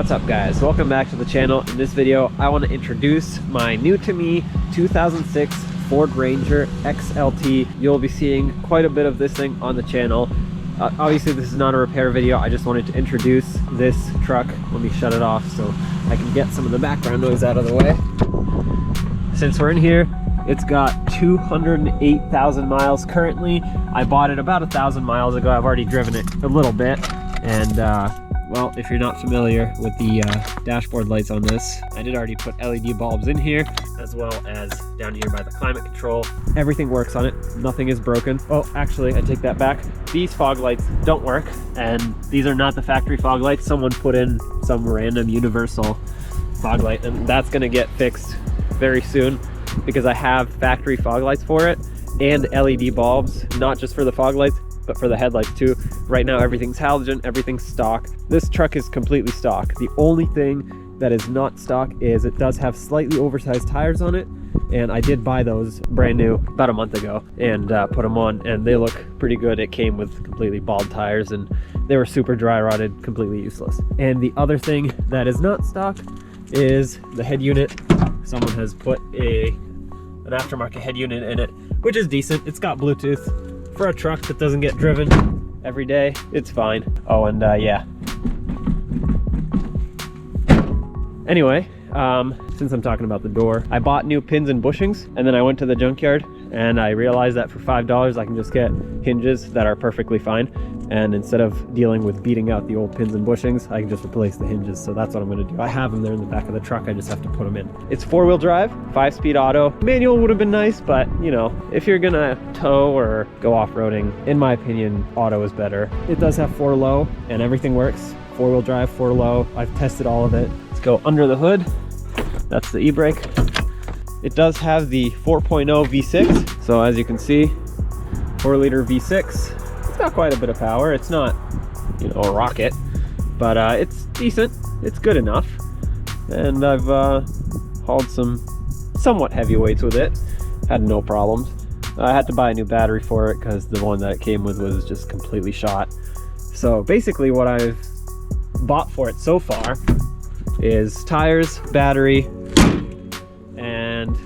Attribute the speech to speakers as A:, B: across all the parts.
A: What's up guys, welcome back to the channel. In this video I want to introduce my new to me 2006 Ford Ranger XLT. You'll be seeing quite a bit of this thing on the channel. Obviously this is not a repair video, I just wanted to introduce this truck. Let me shut it off so I can get some of the background noise out of the way. Since we're in here, it's got 208,000 miles currently. I bought it about 1,000 miles ago. I've already driven it a little bit, and well, if you're not familiar with the dashboard lights on this, I did already put LED bulbs in here, as well as down here by the climate control. Everything works on it, nothing is broken. Oh, actually, I take that back. These fog lights don't work, and these are not the factory fog lights. Someone put in some random universal fog light, and that's gonna get fixed very soon because I have factory fog lights for it and LED bulbs, not just for the fog lights, but for the headlights too. Right now everything's halogen, everything's stock. This truck is completely stock. The only thing that is not stock is it does have slightly oversized tires on it, and I did buy those brand new about a month ago and put them on, and they look pretty good. It came with completely bald tires and they were super dry rotted, completely useless. And the other thing that is not stock is the head unit. Someone has put an aftermarket head unit in it, which is decent. It's got Bluetooth. For a truck that doesn't get driven every day, it's fine. Oh, and yeah. Anyway, since I'm talking about the door, I bought new pins and bushings, and then I went to the junkyard and I realized that for $5 I can just get hinges that are perfectly fine, and instead of dealing with beating out the old pins and bushings, I can just replace the hinges. So that's what I'm going to do. I have them there in the back of the truck, I just have to put them in. It's 4-wheel drive, 5-speed auto. Manual would have been nice, but you know, if you're gonna tow or go off-roading, in my opinion, auto is better. It does have 4 low and everything works. 4-wheel drive, 4 low. I've tested all of it. Let's go under the hood. That's the e-brake. It does have the 4.0 V6. So as you can see, 4-liter V6. It's got quite a bit of power. It's not, you know, a rocket, but it's decent. It's good enough. And I've hauled some somewhat heavy weights with it. Had no problems. I had to buy a new battery for it because the one that it came with was just completely shot. So basically what I've bought for it so far is tires, battery, and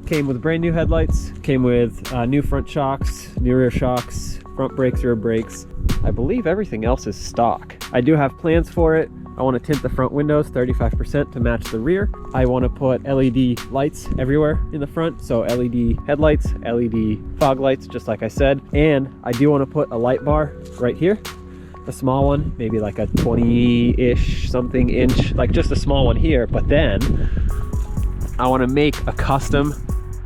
A: came with brand new headlights, came with new front shocks, new rear shocks, front brakes, rear brakes. I believe everything else is stock. I do have plans for it. I want to tint the front windows 35% to match the rear. I want to put LED lights everywhere in the front, so LED headlights, LED fog lights, just like I said. And I do want to put a light bar right here, a small one, maybe like a 20-ish something inch, like just a small one here. But then I want to make a custom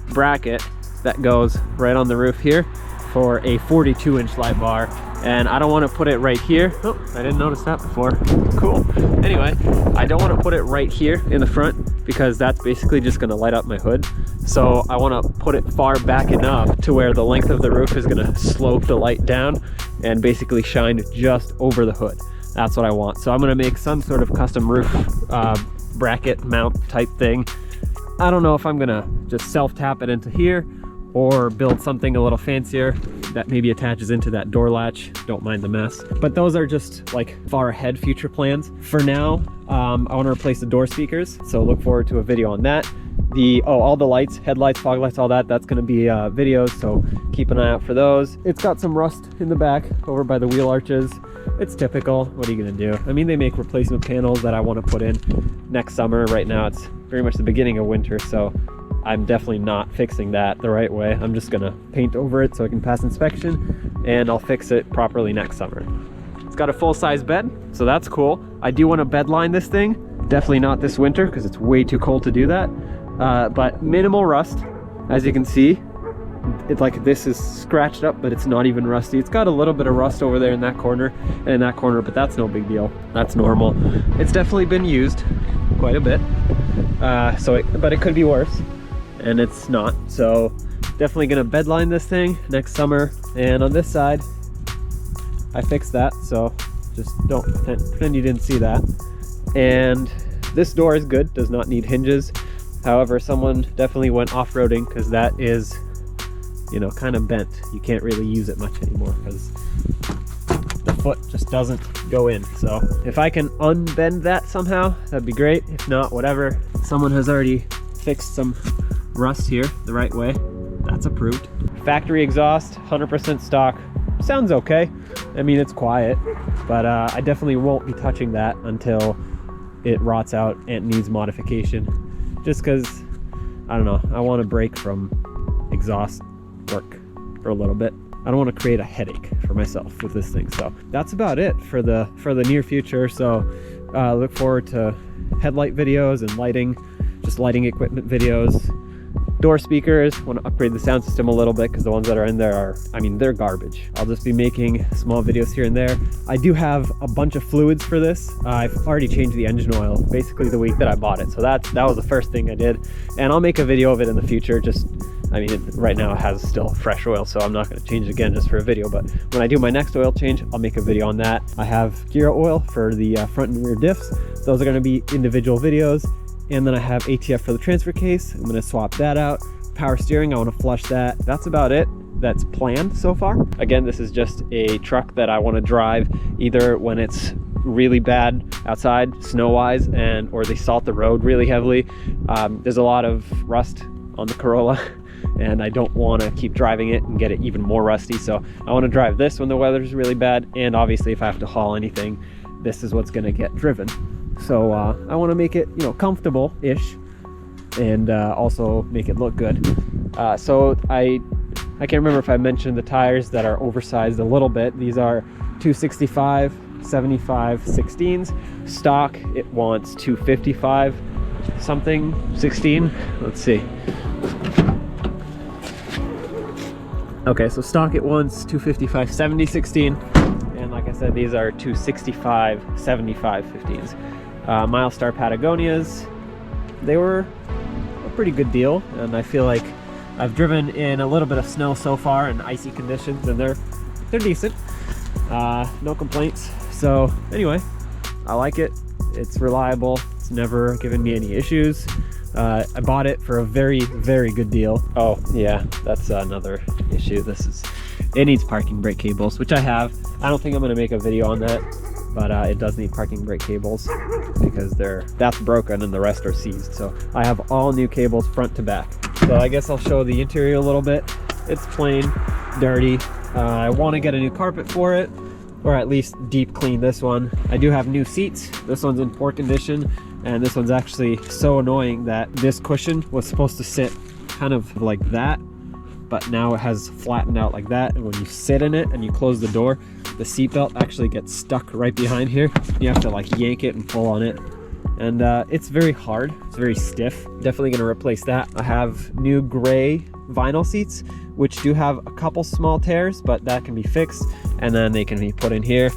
A: bracket that goes right on the roof here for a 42-inch light bar. And I don't want to put it right here. Oh, I didn't notice that before. Cool. Anyway, I don't want to put it right here in the front because that's basically just going to light up my hood. So I want to put it far back enough to where the length of the roof is going to slope the light down and basically shine just over the hood. That's what I want. So I'm going to make some sort of custom roof bracket mount type thing. I don't know if I'm going to just self-tap it into here or build something a little fancier that maybe attaches into that door latch. Don't mind the mess. But those are just like far ahead future plans. For now, I want to replace the door speakers, so look forward to a video on that. All the lights, headlights, fog lights, all that, that's going to be videos, so keep an eye out for those. It's got some rust in the back over by the wheel arches. It's typical. What are you going to do? I mean, they make replacement panels that I want to put in next summer. Right now it's very much the beginning of winter, so I'm definitely not fixing that the right way. I'm just gonna paint over it so it can pass inspection, and I'll fix it properly next summer. It's got a full-size bed, so that's cool. I do want to bed line this thing. Definitely not this winter because it's way too cold to do that. But minimal rust, as you can see. It's like this is scratched up, but it's not even rusty. It's got a little bit of rust over there in that corner and in that corner, but that's no big deal. That's normal. It's definitely been used quite a bit, but it could be worse. And it's not, so definitely gonna bedline this thing next summer. And on this side I fixed that, so just don't pretend you didn't see that. And this door is good, does not need hinges. However, someone definitely went off-roading because that is, you know, kind of bent. You can't really use it much anymore because the foot just doesn't go in. So if I can unbend that somehow, that'd be great. If not, whatever. Someone has already fixed some rust here the right way. That's approved. Factory exhaust, 100% stock. Sounds okay. I mean, it's quiet, but I definitely won't be touching that until it rots out and needs modification. Just because, I don't know, I want to break from exhaust work for a little bit. I don't want to create a headache for myself with this thing. So that's about it for the near future. So look forward to headlight videos and lighting, just lighting equipment videos. Door speakers, want to upgrade the sound system a little bit because the ones that are in there are, I mean, they're garbage. I'll just be making small videos here and there. I do have a bunch of fluids for this. I've already changed the engine oil basically the week that I bought it. So that was the first thing I did. And I'll make a video of it in the future. Just, I mean, right now it has still fresh oil, so I'm not going to change it again just for a video. But when I do my next oil change, I'll make a video on that. I have gear oil for the front and rear diffs. Those are going to be individual videos. And then I have ATF for the transfer case. I'm going to swap that out. Power steering, I want to flush that. That's about it. That's planned so far. Again, this is just a truck that I want to drive either when it's really bad outside, snow-wise, or they salt the road really heavily. There's a lot of rust on the Corolla, and I don't want to keep driving it and get it even more rusty. So I want to drive this when the weather's really bad, and obviously if I have to haul anything, this is what's going to get driven. So I want to make it, you know, comfortable-ish, and also make it look good. So I can't remember if I mentioned the tires that are oversized a little bit. These are 265 75 16s. Stock, it wants 255 something 16. Let's see. Okay, so stock it wants 255 70 16, and like I said, these are 265 75 15s. Milestar Patagonias, they were a pretty good deal, and I feel like I've driven in a little bit of snow so far and icy conditions, and they're decent. No complaints. So anyway, I like it. It's reliable. It's never given me any issues. I bought it for a very, very good deal. Oh yeah, that's another issue. It needs parking brake cables, which I have. I don't think I'm gonna make a video on that, but it does need parking brake cables because that's broken and the rest are seized. So I have all new cables front to back. So I guess I'll show the interior a little bit. It's plain, dirty. I want to get a new carpet for it, or at least deep clean this one. I do have new seats. This one's in poor condition, and this one's actually so annoying that this cushion was supposed to sit kind of like that, but now it has flattened out like that, and when you sit in it and you close the door, the seatbelt actually gets stuck right behind here. You have to like yank it and pull on it, and it's very hard. It's very stiff. Definitely gonna replace that. I have new gray vinyl seats, which do have a couple small tears, but that can be fixed, and then they can be put in here,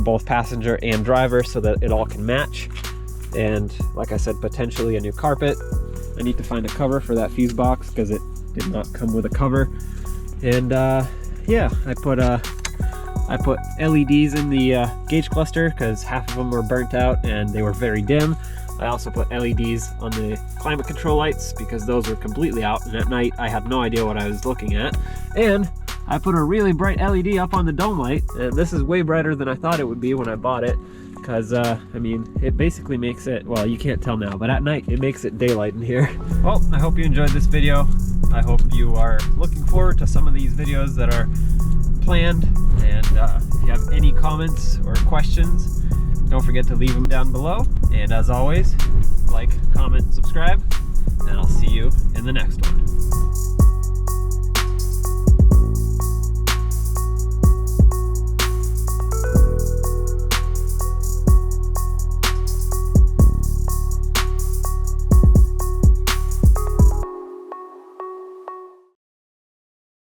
A: both passenger and driver, so that it all can match. And like I said, potentially a new carpet. I need to find a cover for that fuse box because it did not come with a cover. And yeah, I put LEDs in the gauge cluster because half of them were burnt out and they were very dim. I also put LEDs on the climate control lights because those were completely out, and at night I had no idea what I was looking at. And I put a really bright LED up on the dome light, and this is way brighter than I thought it would be when I bought it, because I mean, it basically makes it, well, you can't tell now, but at night it makes it daylight in here. Well, I hope you enjoyed this video. I hope you are looking forward to some of these videos that are planned, and if you have any comments or questions, don't forget to leave them down below. And as always, like, comment, subscribe, and I'll see you in the next one.